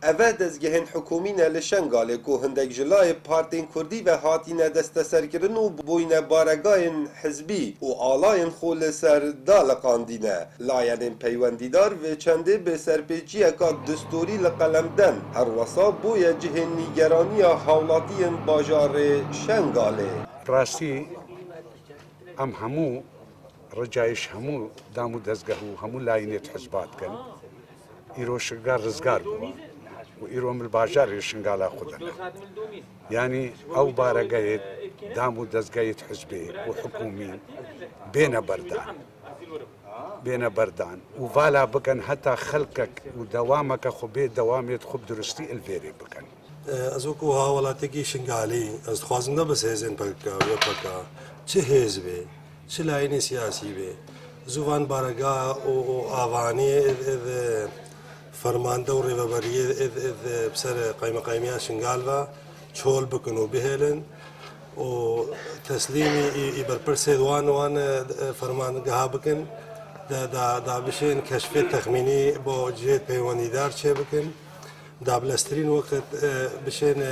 اوه دزگهن حکومین لشنگاله که هندک جلای پارتین کردی و هاتین دست سرکرن و بوین بارگاین حزبی و آلاین خول سر دالقاندینه لاین پیوندیدار و چنده به سرپیچی اکا دستوری لقلمدن هر وصا بوی جهن نیگرانی حولاتی باجار شنگاله راستی ام همو رجایش همو دامو دزگهو همو لاینت حزبات کن ایرو شنگار رزگار بوا و ایرو من باجار شنگالا خودنا يعني او بارقايت دامو دزقايت حزبي وحكومي بين بردان وفالا بكن حتى خلقك ودوامك خبي دواميت خب درستي الفيري بكن ازوكو هاولاتيكي شنغالي از خوازنده بس هزن بكا ويبكا چه حزبي چه لاين سياسي بي زوان بارقا و آواني فرمانده و ریوبریه بسر قایمه شنگالوا چول بکن و بهلن و تسلیمی برپرسید وان فرمانده ها بکن دا بشین کشف تخمینی با جهت پیوندیدار چه بکن دا بلسترین وقت بشین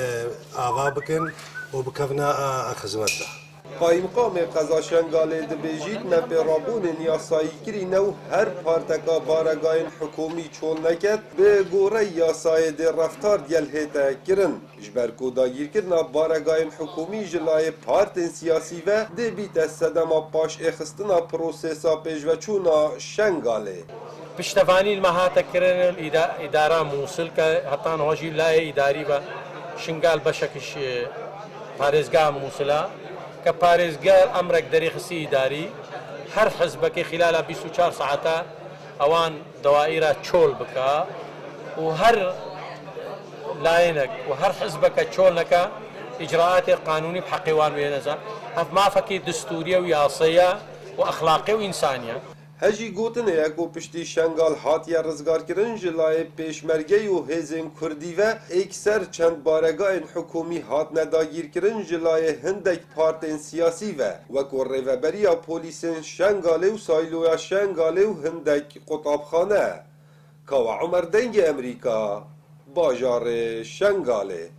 آوا بکن و بکفنا خدمت ده قایمقام قضا شنگاله دبیجید ما به رابون یاسایی کری نو هر پارتکا بارگاین حکومی چول نکد به گوره یاسای ده رفتار دیل هیتا کرن جبر کوداگیر کرنا بارگاین حکومی جلای پارتن سیاسی و ده بیت سدما پاش اخستنا پروسیسا پیجوچونا شنگاله پشتوانی المهاتا کرن اداره موصل که حتی نواجی لای اداری و شنگال بشکش پارزگاه موصله كباريزقال أمرك دريخسي إداري هر حزبك خلال 24 ساعة أوان دوائرة تشول بكا وهر لاينك وهر حزبك تشولنك إجراءات قانوني بحقيوان وينزا هف ما فكي دستورية وياصية وأخلاقية وإنسانية هجی گوتن اگو پشتی شنگال هاتیا رزگار کرن جلای پیشمرگی و هزین کردی و اکثر چند بارگاه حکومی هات نداگیر کرن جلای هندک پارتین سیاسی و وکو ریوبریا پولیسین شنگاله و سایلویا شنگاله و هندک قطابخانه کوا عمر دنگ امریکا باجار شنگاله